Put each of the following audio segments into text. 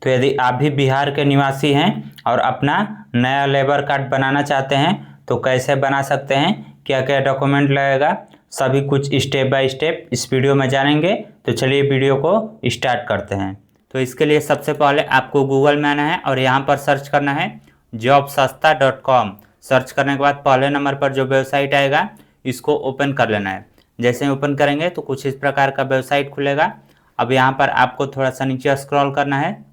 तो यदि आप भी बिहार के निवासी हैं और अपना नया लेबर कार्ड बनाना चाहते हैं तो कैसे बना सकते हैं, क्या क्या डॉक्यूमेंट लगेगा, सभी कुछ स्टेप बाय स्टेप इस वीडियो में जानेंगे। तो चलिए वीडियो को स्टार्ट करते हैं। तो इसके लिए सबसे पहले आपको गूगल में आना है और यहाँ पर सर्च करना है jobsasta.com। सर्च करने के बाद पहले नंबर पर जो वेबसाइट आएगा इसको ओपन कर लेना है। जैसे ही ओपन करेंगे तो कुछ इस प्रकार का वेबसाइट खुलेगा। अब यहाँ पर आपको थोड़ा सा नीचे स्क्रॉल करना है,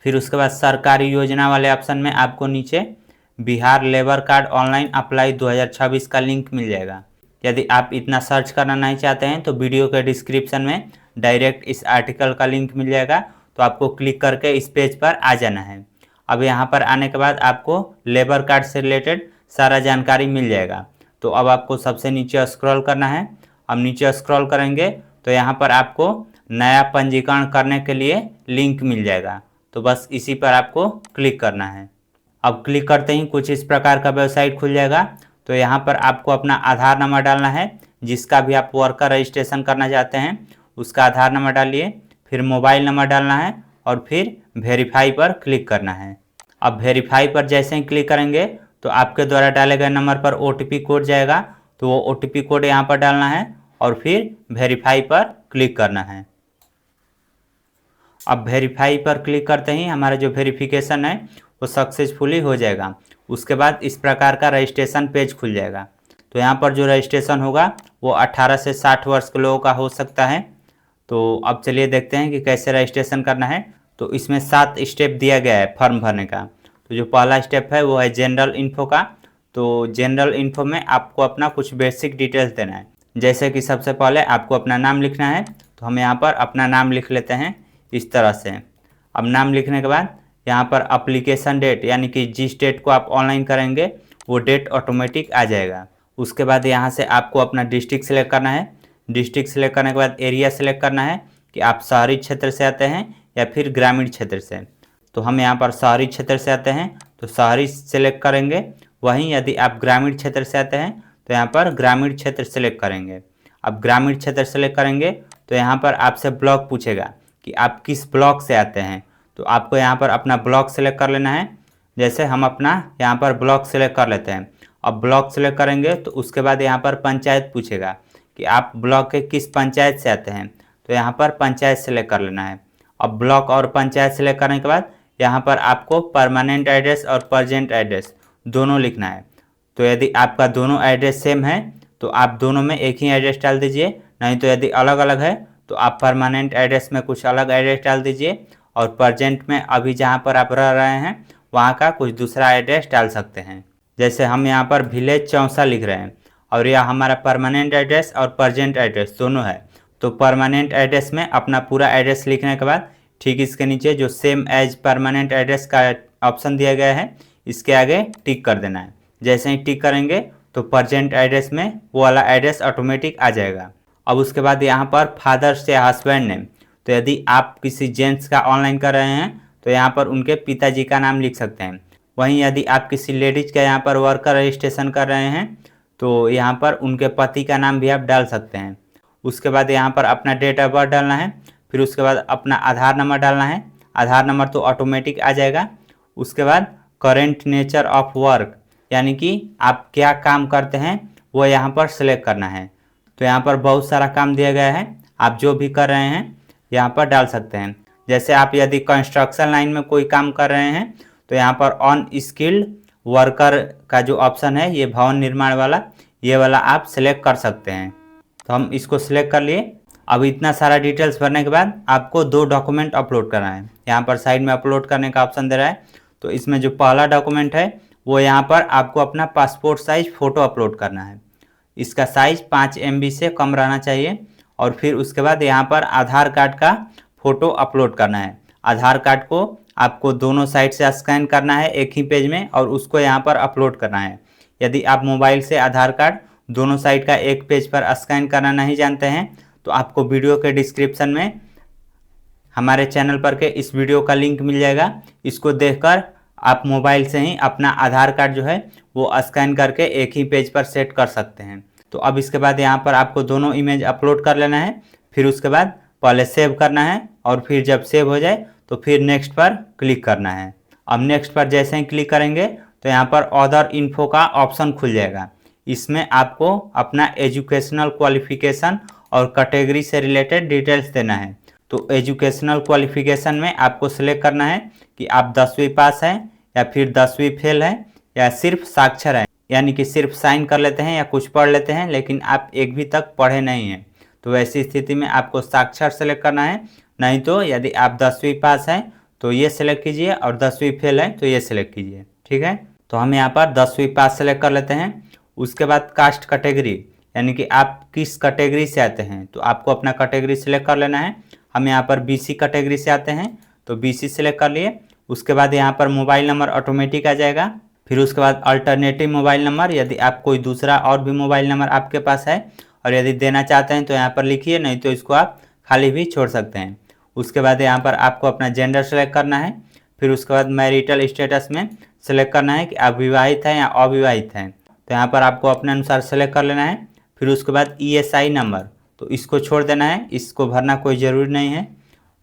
फिर उसके बाद सरकारी योजना वाले ऑप्शन में आपको नीचे Bihar labour card online apply 2026 का लिंक मिल जाएगा। यदि आप इतना सर्च करना नहीं चाहते हैं तो वीडियो के डिस्क्रिप्शन में डायरेक्ट इस आर्टिकल का लिंक मिल जाएगा, तो आपको क्लिक करके इस पेज पर आ जाना है। अब यहाँ पर आने के बाद आपको लेबर कार्ड से रिलेटेड सारा जानकारी मिल जाएगा। तो अब आपको सबसे नीचे स्क्रॉल करना है। अब नीचे स्क्रॉल करेंगे तो यहाँ पर आपको नया पंजीकरण करने के लिए लिंक मिल जाएगा, तो बस इसी पर आपको क्लिक करना है। अब क्लिक करते ही कुछ इस प्रकार का वेबसाइट खुल जाएगा। तो यहाँ पर आपको अपना आधार नंबर डालना है, जिसका भी आप वर्कर रजिस्ट्रेशन करना चाहते हैं उसका आधार नंबर डालिए, फिर मोबाइल नंबर डालना है और फिर वेरीफाई पर क्लिक करना है। अब वेरीफाई पर जैसे ही क्लिक करेंगे तो आपके द्वारा डाले गए नंबर पर OTP कोड जाएगा, तो वो OTP कोड यहाँ पर डालना है और फिर वेरीफाई पर क्लिक करना है। अब वेरीफाई पर क्लिक करते ही हमारा जो वेरिफिकेशन है वो सक्सेसफुली हो जाएगा। उसके बाद इस प्रकार का रजिस्ट्रेशन पेज खुल जाएगा। तो यहाँ पर जो रजिस्ट्रेशन होगा वो 18 से 60 वर्ष के लोगों का हो सकता है। तो अब चलिए देखते हैं कि कैसे रजिस्ट्रेशन करना है। तो इसमें 7 स्टेप दिया गया है फॉर्म भरने का। तो जो पहला स्टेप है वो है जनरल इन्फो का। तो जनरल इन्फो में आपको अपना कुछ बेसिक डिटेल्स देना है, जैसे कि सबसे पहले आपको अपना नाम लिखना है। तो हम यहाँ पर अपना नाम लिख लेते हैं इस तरह से। अब नाम लिखने के बाद यहाँ पर अप्लीकेशन डेट, यानी कि जिस डेट को आप ऑनलाइन करेंगे वो डेट ऑटोमेटिक आ जाएगा। उसके बाद यहाँ से आपको अपना डिस्ट्रिक्ट सेलेक्ट करना है। डिस्ट्रिक्ट सेलेक्ट करने के बाद एरिया सेलेक्ट करना है कि आप शहरी क्षेत्र से आते हैं या फिर ग्रामीण क्षेत्र से। तो हम यहाँ पर शहरी क्षेत्र से आते हैं तो शहरी सेलेक्ट करेंगे। वहीं यदि आप ग्रामीण क्षेत्र से आते हैं तो यहाँ पर ग्रामीण क्षेत्र सेलेक्ट करेंगे। अब ग्रामीण क्षेत्र सेलेक्ट करेंगे तो यहाँ पर आपसे ब्लॉक पूछेगा कि आप किस ब्लॉक से आते हैं। तो आपको यहाँ पर अपना ब्लॉक सेलेक्ट कर लेना है। जैसे हम अपना यहाँ पर ब्लॉक सेलेक्ट कर लेते हैं। अब ब्लॉक सेलेक्ट करेंगे तो उसके बाद यहाँ पर पंचायत पूछेगा कि आप ब्लॉक के किस पंचायत से आते हैं। तो यहाँ पर पंचायत सेलेक्ट कर लेना है। अब ब्लॉक और पंचायत सेलेक्ट करने के बाद यहाँ पर आपको परमानेंट एड्रेस और प्रेजेंट एड्रेस दोनों लिखना है। तो यदि आपका दोनों एड्रेस सेम है तो आप दोनों में एक ही एड्रेस डाल दीजिए, नहीं तो यदि अलग अलग है तो आप परमानेंट एड्रेस में कुछ अलग एड्रेस डाल दीजिए और प्रेजेंट में अभी जहाँ पर आप रह रहे हैं वहाँ का कुछ दूसरा एड्रेस डाल सकते हैं। जैसे हम यहाँ पर विलेज चौसा लिख रहे हैं और यह हमारा परमानेंट एड्रेस और प्रेजेंट एड्रेस दोनों है। तो परमानेंट एड्रेस में अपना पूरा एड्रेस लिखने के बाद ठीक इसके नीचे जो सेम एज परमानेंट एड्रेस का ऑप्शन दिया गया है इसके आगे टिक कर देना है। जैसे ही टिक करेंगे तो प्रेजेंट एड्रेस में वो वाला एड्रेस ऑटोमेटिक आ जाएगा। अब उसके बाद यहाँ पर फादर्स या हस्बैंड नेम, तो यदि आप किसी जेंट्स का ऑनलाइन कर रहे हैं तो यहाँ पर उनके पिताजी का नाम लिख सकते हैं। वहीं यदि आप किसी लेडीज का यहाँ पर वर्कर रजिस्ट्रेशन कर रहे हैं तो यहाँ पर उनके पति का नाम भी आप डाल सकते हैं। उसके बाद यहाँ पर अपना डेट ऑफ बर्थ डालना है, फिर उसके बाद अपना आधार नंबर डालना है। आधार नंबर तो ऑटोमेटिक आ जाएगा। उसके बाद करेंट नेचर ऑफ वर्क, यानी कि आप क्या काम करते हैं वो यहाँ पर सिलेक्ट करना है। तो यहाँ पर बहुत सारा काम दिया गया है, आप जो भी कर रहे हैं यहाँ पर डाल सकते हैं। जैसे आप यदि कंस्ट्रक्शन लाइन में कोई काम कर रहे हैं तो यहाँ पर ऑन स्किल्ड वर्कर का जो ऑप्शन है ये भवन निर्माण वाला, ये वाला आप सिलेक्ट कर सकते हैं। तो हम इसको सिलेक्ट कर लिए। अब इतना सारा डिटेल्स भरने के बाद आपको 2 डॉक्यूमेंट अपलोड करना है। यहाँ पर साइड में अपलोड करने का ऑप्शन दे रहा है। तो इसमें जो पहला डॉक्यूमेंट है वो यहाँ पर आपको अपना पासपोर्ट साइज फ़ोटो अपलोड करना है। इसका साइज 5 MB से कम रहना चाहिए। और फिर उसके बाद यहाँ पर आधार कार्ड का फ़ोटो अपलोड करना है। आधार कार्ड को आपको दोनों साइड से स्कैन करना है एक ही पेज में और उसको यहाँ पर अपलोड करना है। यदि आप मोबाइल से आधार कार्ड दोनों साइड का एक पेज पर स्कैन करना नहीं जानते हैं तो आपको वीडियो के डिस्क्रिप्शन में हमारे चैनल पर के इस वीडियो का लिंक मिल जाएगा। इसको देखकर आप मोबाइल से ही अपना आधार कार्ड जो है वो स्कैन करके एक ही पेज पर सेट कर सकते हैं। तो अब इसके बाद यहाँ पर आपको दोनों इमेज अपलोड कर लेना है। फिर उसके बाद पहले सेव करना है और फिर जब सेव हो जाए तो फिर नेक्स्ट पर क्लिक करना है। अब नेक्स्ट पर जैसे ही क्लिक करेंगे तो यहाँ पर अदर इन्फो का ऑप्शन खुल जाएगा। इसमें आपको अपना एजुकेशनल क्वालिफिकेशन और कैटेगरी से रिलेटेड डिटेल्स देना है। तो एजुकेशनल क्वालिफिकेशन में आपको सिलेक्ट करना है कि आप 10वीं पास हैं या फिर 10वीं फेल हैं या सिर्फ साक्षर हैं, यानी कि सिर्फ साइन कर लेते हैं या कुछ पढ़ लेते हैं लेकिन आप एक भी तक पढ़े नहीं हैं। तो वैसी स्थिति में आपको साक्षर सेलेक्ट करना है, नहीं तो यदि आप 10वीं पास हैं तो ये सिलेक्ट कीजिए और 10वीं फेल है तो ये सिलेक्ट कीजिए। ठीक है, तो हम यहाँ पर 10वीं पास सेलेक्ट कर लेते हैं। उसके बाद कास्ट कैटेगरी, यानी कि आप किस कैटेगरी से आते हैं, तो आपको अपना कैटेगरी सिलेक्ट कर लेना है। हम यहाँ पर बीसी कैटेगरी से आते हैं तो बीसी सिलेक्ट कर लिए। उसके बाद यहाँ पर मोबाइल नंबर ऑटोमेटिक आ जाएगा। फिर उसके बाद अल्टरनेटिव मोबाइल नंबर, यदि आप कोई दूसरा और भी मोबाइल नंबर आपके पास है और यदि देना चाहते हैं तो यहाँ पर लिखिए, नहीं तो इसको आप खाली भी छोड़ सकते हैं। उसके बाद यहाँ पर आपको अपना जेंडर सेलेक्ट करना है। फिर उसके बाद मैरिटल स्टेटस में सेलेक्ट करना है कि आप विवाहित हैं या अविवाहित हैं, तो यहाँ पर आपको अपने अनुसार सेलेक्ट कर लेना है। फिर उसके बाद ESI नंबर, तो इसको छोड़ देना है, इसको भरना कोई ज़रूरी नहीं है।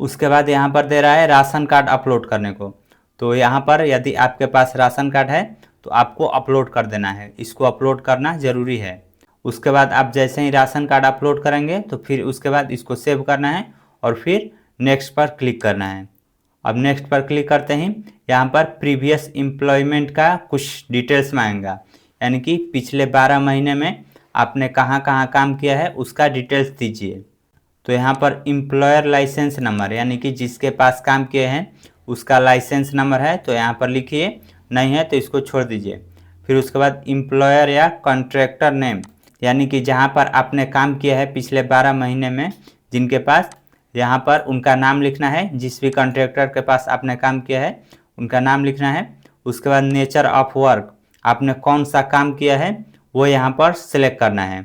उसके बाद यहाँ पर दे रहा है राशन कार्ड अपलोड करने को, तो यहाँ पर यदि आपके पास राशन कार्ड है तो आपको अपलोड कर देना है, इसको अपलोड करना ज़रूरी है। उसके बाद आप जैसे ही राशन कार्ड अपलोड करेंगे तो फिर उसके बाद इसको सेव करना है और फिर नेक्स्ट पर क्लिक करना है। अब नेक्स्ट पर क्लिक करते ही यहाँ पर प्रीवियस एम्प्लॉयमेंट का कुछ डिटेल्स मांगेगा, यानी कि पिछले 12 महीने में आपने कहाँ कहाँ काम किया है उसका डिटेल्स दीजिए। तो यहाँ पर एम्प्लॉयर लाइसेंस नंबर, यानी कि जिसके पास काम किए हैं उसका लाइसेंस नंबर है तो यहाँ पर लिखिए, नहीं है तो इसको छोड़ दीजिए। फिर उसके बाद एम्प्लॉयर या कॉन्ट्रैक्टर नेम, यानी कि जहाँ पर आपने काम किया है पिछले 12 महीने में जिनके पास, यहाँ पर उनका नाम लिखना है। जिस भी कॉन्ट्रैक्टर के पास आपने काम किया है उनका नाम लिखना है। उसके बाद नेचर ऑफ वर्क, आपने कौन सा काम किया है वो यहाँ पर सिलेक्ट करना है।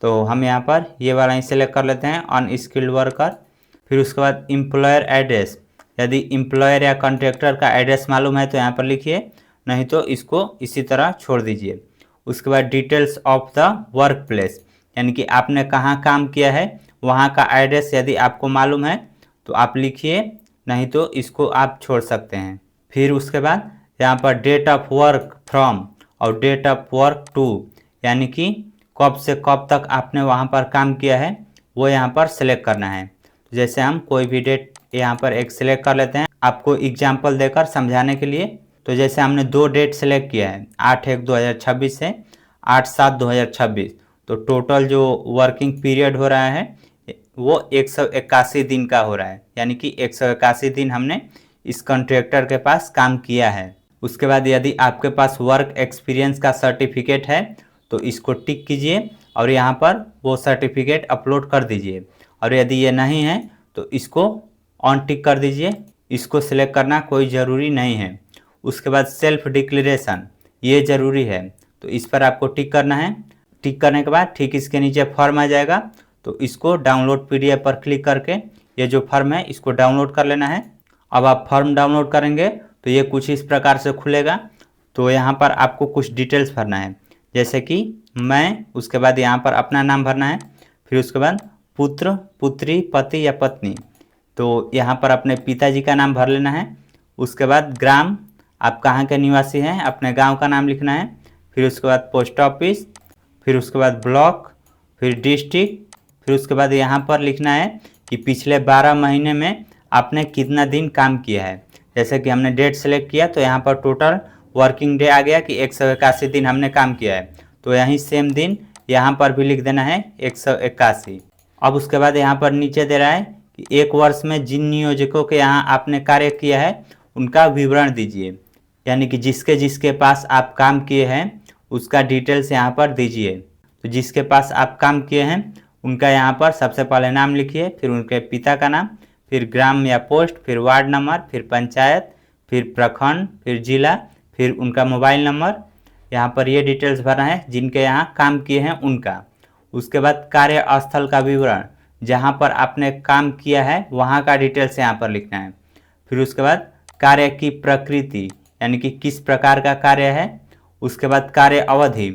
तो हम यहाँ पर ये वाला ही सिलेक्ट कर लेते हैं, अनस्किल्ड वर्कर। फिर उसके बाद एम्प्लॉयर एड्रेस, यदि एम्प्लॉयर या कॉन्ट्रैक्टर का एड्रेस मालूम है तो यहाँ पर लिखिए, नहीं तो इसको इसी तरह छोड़ दीजिए। उसके बाद details of the work place, यानी कि आपने कहाँ काम किया है वहाँ का एड्रेस यदि आपको मालूम है तो आप लिखिए, नहीं तो इसको आप छोड़ सकते हैं। फिर उसके बाद यहाँ पर डेट ऑफ वर्क फ्रॉम और डेट ऑफ वर्क टू, यानी कि कब से कब तक आपने वहाँ पर काम किया है वो यहाँ पर सिलेक्ट करना है। तो जैसे हम कोई भी डेट यहाँ पर एक सिलेक्ट कर लेते हैं आपको एग्जाम्पल देकर समझाने के लिए। तो जैसे हमने 2 डेट सिलेक्ट किया है, 8/1/2026 से 8/7/2026, तो टोटल जो वर्किंग पीरियड हो रहा है वो 181 दिन का हो रहा है, यानी कि 181 दिन हमने इस कॉन्ट्रैक्टर के पास काम किया है। उसके बाद यदि आपके पास वर्क एक्सपीरियंस का सर्टिफिकेट है तो इसको टिक कीजिए और यहाँ पर वो सर्टिफिकेट अपलोड कर दीजिए, और यदि ये नहीं है तो इसको ऑन टिक कर दीजिए, इसको सिलेक्ट करना कोई ज़रूरी नहीं है। उसके बाद सेल्फ डिक्लेरेशन, ये ज़रूरी है, तो इस पर आपको टिक करना है। टिक करने के बाद ठीक इसके नीचे फॉर्म आ जाएगा, तो इसको डाउनलोड PDF पर क्लिक करके ये जो फॉर्म है इसको डाउनलोड कर लेना है। अब आप फॉर्म डाउनलोड करेंगे तो ये कुछ इस प्रकार से खुलेगा। तो यहाँ पर आपको कुछ डिटेल्स भरना है, जैसे कि मैं, उसके बाद यहाँ पर अपना नाम भरना है। फिर उसके बाद पुत्र, पुत्री, पति या पत्नी, तो यहाँ पर अपने पिताजी का नाम भर लेना है। उसके बाद ग्राम, आप कहाँ के निवासी हैं अपने गांव का नाम लिखना है। फिर उसके बाद पोस्ट ऑफिस, फिर उसके बाद ब्लॉक, फिर डिस्ट्रिक्ट। फिर उसके बाद यहाँ पर लिखना है कि पिछले 12 महीने में आपने कितना दिन काम किया है। जैसे कि हमने डेट सेलेक्ट किया तो यहाँ पर टोटल वर्किंग डे आ गया कि 181 दिन हमने काम किया है, तो यहीं सेम दिन यहाँ पर भी लिख देना है 181। अब उसके बाद यहाँ पर नीचे दे रहा है कि 1 वर्ष में जिन नियोजकों के यहाँ आपने कार्य किया है उनका विवरण दीजिए, यानी कि जिसके जिसके पास आप काम किए हैं उसका डिटेल्स यहाँ पर दीजिए। तो जिसके पास आप काम किए हैं उनका यहाँ पर सबसे पहले नाम लिखिए, फिर उनके पिता का नाम, फिर ग्राम या पोस्ट, फिर वार्ड नंबर, फिर पंचायत, फिर प्रखंड, फिर जिला, फिर उनका मोबाइल नंबर। यहाँ पर ये डिटेल्स भरना है जिनके यहाँ काम किए हैं उनका। उसके बाद कार्यस्थल का विवरण, जहाँ पर आपने काम किया है वहाँ का डिटेल्स यहाँ पर लिखना है। फिर उसके बाद कार्य की प्रकृति, यानी कि किस प्रकार का कार्य है। उसके बाद कार्य अवधि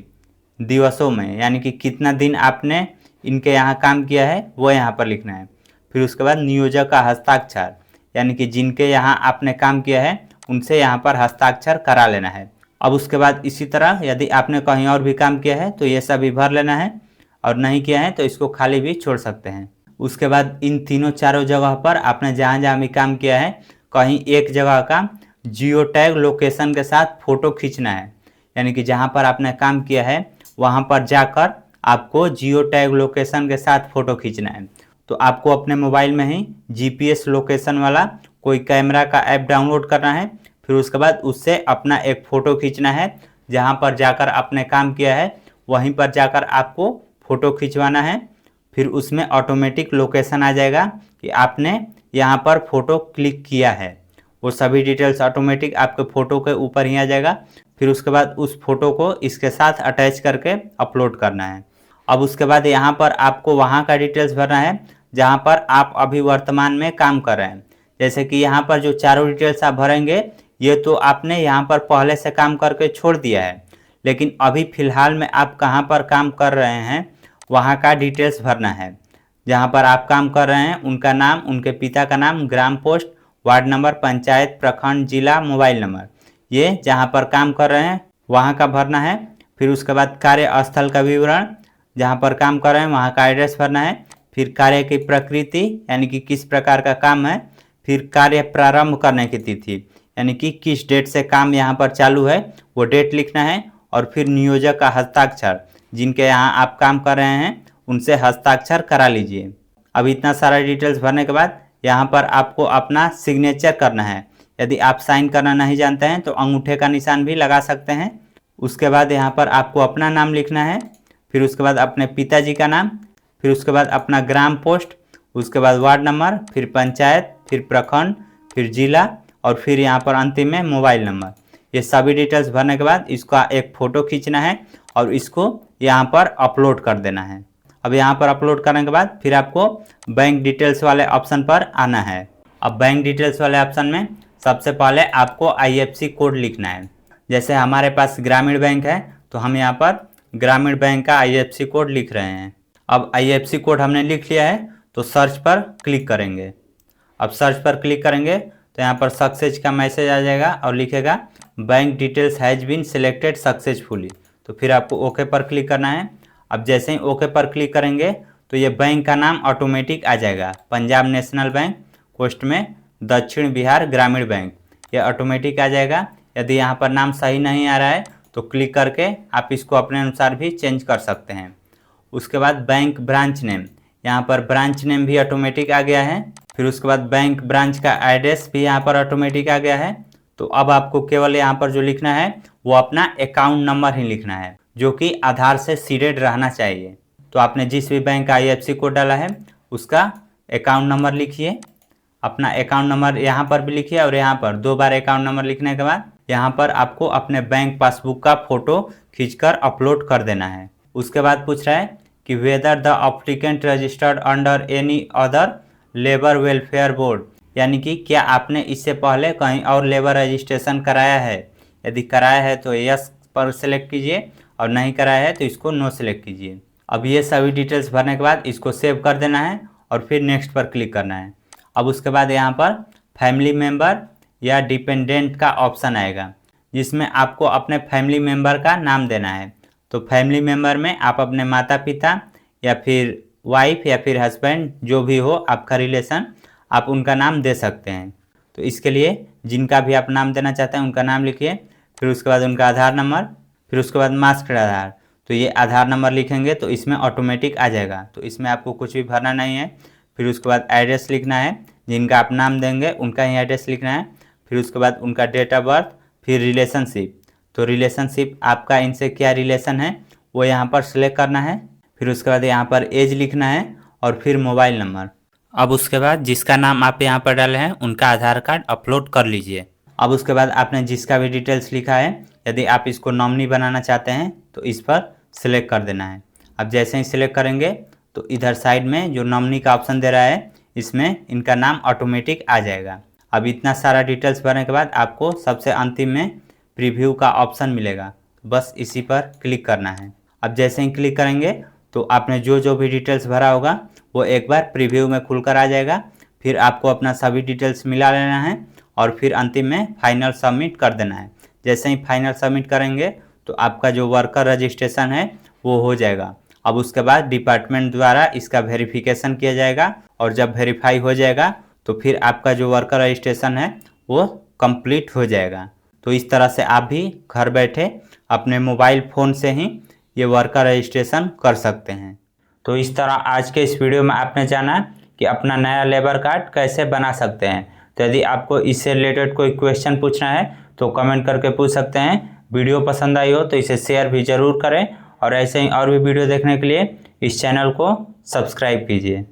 दिवसों में, यानी कि कितना दिन आपने इनके यहाँ काम किया है वो यहाँ पर लिखना है। फिर उसके बाद नियोजक का हस्ताक्षर, यानी कि जिनके यहाँ आपने काम किया है उनसे यहाँ पर हस्ताक्षर करा लेना है। अब उसके बाद इसी तरह यदि आपने कहीं और भी काम किया है तो ये सभी भर लेना है, और नहीं किया है तो इसको खाली भी छोड़ सकते हैं। उसके बाद इन तीनों चारों जगह पर आपने जहाँ जहाँ भी काम किया है कहीं एक जगह का जियो टैग लोकेशन के साथ फ़ोटो खींचना है, यानी कि जहाँ पर आपने काम किया है वहाँ पर जाकर आपको जियो टैग लोकेशन के साथ फ़ोटो खींचना है। तो आपको अपने मोबाइल में ही GPS लोकेशन वाला कोई कैमरा का ऐप डाउनलोड करना है, फिर उसके बाद उससे अपना एक फ़ोटो खींचना है। जहाँ पर जाकर आपने काम किया है वहीं पर जाकर आपको फ़ोटो खिंचवाना है, फिर उसमें ऑटोमेटिक लोकेशन आ जाएगा कि आपने यहाँ पर फ़ोटो क्लिक किया है। वो सभी डिटेल्स ऑटोमेटिक आपके फ़ोटो के ऊपर ही आ जाएगा। फिर उसके बाद उस फ़ोटो को इसके साथ अटैच करके अपलोड करना है। अब उसके बाद यहाँ पर आपको वहाँ का डिटेल्स भरना है जहाँ पर आप अभी वर्तमान में काम कर रहे हैं। जैसे कि यहाँ पर जो चारों डिटेल्स आप भरेंगे ये तो आपने यहाँ पर पहले से काम करके छोड़ दिया है, लेकिन अभी फ़िलहाल में आप कहाँ पर काम कर रहे हैं वहाँ का डिटेल्स भरना है। जहाँ पर आप काम कर रहे हैं उनका नाम, उनके पिता का नाम, ग्राम पोस्ट, वार्ड नंबर, पंचायत, प्रखंड, जिला, मोबाइल नंबर, ये जहाँ पर काम कर रहे हैं वहाँ का भरना है। फिर उसके बाद कार्यस्थल का विवरण, जहाँ पर काम कर रहे हैं वहाँ का एड्रेस भरना है। फिर कार्य की प्रकृति यानी कि किस प्रकार का काम है। फिर कार्य प्रारंभ करने की तिथि यानी कि किस डेट से काम यहाँ पर चालू है वो डेट लिखना है। और फिर नियोजक का हस्ताक्षर, जिनके यहाँ आप काम कर रहे हैं उनसे हस्ताक्षर करा लीजिए। अब इतना सारा डिटेल्स भरने के बाद यहाँ पर आपको अपना सिग्नेचर करना है। यदि आप साइन करना नहीं जानते हैं तो अंगूठे का निशान भी लगा सकते हैं। उसके बाद यहाँ पर आपको अपना नाम लिखना है, फिर उसके बाद अपने पिताजी का नाम, फिर उसके बाद अपना ग्राम पोस्ट, उसके बाद वार्ड नंबर, फिर पंचायत, फिर प्रखंड, फिर जिला, और फिर यहाँ पर अंतिम में मोबाइल नंबर। ये सभी डिटेल्स भरने के बाद इसका एक फ़ोटो खींचना है और इसको यहाँ पर अपलोड कर देना है। अब यहाँ पर अपलोड करने के बाद फिर आपको बैंक डिटेल्स वाले ऑप्शन पर आना है। अब बैंक डिटेल्स वाले ऑप्शन में सबसे पहले आपको IFSC कोड लिखना है। जैसे हमारे पास ग्रामीण बैंक है तो हम यहाँ पर ग्रामीण बैंक का IFSC कोड लिख रहे हैं। अब IFSC कोड हमने लिख लिया है तो सर्च पर क्लिक करेंगे। अब सर्च पर क्लिक करेंगे तो यहाँ पर सक्सेस का मैसेज आ जाएगा और लिखेगा bank details has been selected successfully. तो फिर आपको ओके पर क्लिक करना है। अब जैसे ही ओके पर क्लिक करेंगे तो ये बैंक का नाम ऑटोमेटिक आ जाएगा, पंजाब नेशनल बैंक, पोस्ट में दक्षिण बिहार ग्रामीण बैंक, ये ऑटोमेटिक आ जाएगा। यदि यहाँ पर नाम सही नहीं आ रहा है तो क्लिक करके आप इसको अपने अनुसार भी चेंज कर सकते हैं। उसके बाद बैंक ब्रांच नेम, यहाँ पर ब्रांच नेम भी ऑटोमेटिक आ गया है। फिर उसके बाद बैंक ब्रांच का एड्रेस भी यहाँ पर ऑटोमेटिक आ गया है। तो अब आपको केवल यहाँ पर जो लिखना है वो अपना अकाउंट नंबर ही लिखना है, जो कि आधार से सीडेड रहना चाहिए। तो आपने जिस भी बैंक का IFSC कोड डाला है उसका अकाउंट नंबर लिखिए। अपना अकाउंट नंबर यहाँ पर भी लिखिए और यहाँ पर 2 बार अकाउंट नंबर लिखने के बाद यहाँ पर आपको अपने बैंक पासबुक का फ़ोटो खींचकर अपलोड कर देना है। उसके बाद पूछ रहा है कि whether the applicant registered under any other labour welfare board, यानी कि क्या आपने इससे पहले कहीं और लेबर रजिस्ट्रेशन कराया है। यदि कराया है तो यस पर सेलेक्ट कीजिए और नहीं कराया है तो इसको नो सेलेक्ट कीजिए। अब ये सभी डिटेल्स भरने के बाद इसको सेव कर देना है और फिर नेक्स्ट पर क्लिक करना है। अब उसके बाद यहाँ पर फैमिली मेम्बर या डिपेंडेंट का ऑप्शन आएगा, जिसमें आपको अपने फैमिली मेम्बर का नाम देना है। तो फैमिली मेम्बर में आप अपने माता पिता या फिर वाइफ या फिर हस्बैंड, जो भी हो आपका रिलेशन, आप उनका नाम दे सकते हैं। तो इसके लिए जिनका भी आप नाम देना चाहते हैं उनका नाम लिखिए। फिर उसके बाद उनका आधार नंबर, फिर उसके बाद मास्टर आधार। तो ये आधार नंबर लिखेंगे तो इसमें ऑटोमेटिक आ जाएगा, तो इसमें आपको कुछ भी भरना नहीं है। फिर उसके बाद एड्रेस लिखना है, जिनका आप नाम देंगे उनका ही एड्रेस लिखना है। फिर उसके बाद उनका डेट ऑफ बर्थ, फिर रिलेशनशिप, तो रिलेशनशिप आपका इनसे क्या रिलेशन है वो यहाँ पर सिलेक्ट करना है। फिर उसके बाद यहाँ पर एज लिखना है और फिर मोबाइल नंबर। अब उसके बाद जिसका नाम आप यहाँ पर डाले हैं उनका आधार कार्ड अपलोड कर लीजिए। अब उसके बाद आपने जिसका भी डिटेल्स लिखा है, यदि आप इसको नॉमिनी बनाना चाहते हैं तो इस पर सिलेक्ट कर देना है। अब जैसे ही सिलेक्ट करेंगे तो इधर साइड में जो नॉमिनी का ऑप्शन दे रहा है इसमें इनका नाम ऑटोमेटिक आ जाएगा। अब इतना सारा डिटेल्स भरने के बाद आपको सबसे अंतिम में प्रीव्यू का ऑप्शन मिलेगा, बस इसी पर क्लिक करना है। अब जैसे ही क्लिक करेंगे तो आपने जो जो भी डिटेल्स भरा होगा वो एक बार प्रीव्यू में खुलकर आ जाएगा। फिर आपको अपना सभी डिटेल्स मिला लेना है और फिर अंतिम में फाइनल सबमिट कर देना है। जैसे ही फाइनल सबमिट करेंगे तो आपका जो वर्कर रजिस्ट्रेशन है वो हो जाएगा। अब उसके बाद डिपार्टमेंट द्वारा इसका वेरिफिकेशन किया जाएगा और जब वेरीफाई हो जाएगा तो फिर आपका जो वर्कर रजिस्ट्रेशन है वो कंप्लीट हो जाएगा। तो इस तरह से आप भी घर बैठे अपने मोबाइल फ़ोन से ही ये वर्कर रजिस्ट्रेशन कर सकते हैं। तो इस तरह आज के इस वीडियो में आपने जाना कि अपना नया लेबर कार्ड कैसे बना सकते हैं। तो यदि आपको इससे रिलेटेड कोई क्वेश्चन पूछना है तो कमेंट करके पूछ सकते हैं। वीडियो पसंद आई हो तो इसे शेयर भी ज़रूर करें और ऐसे ही और भी वीडियो देखने के लिए इस चैनल को सब्सक्राइब कीजिए।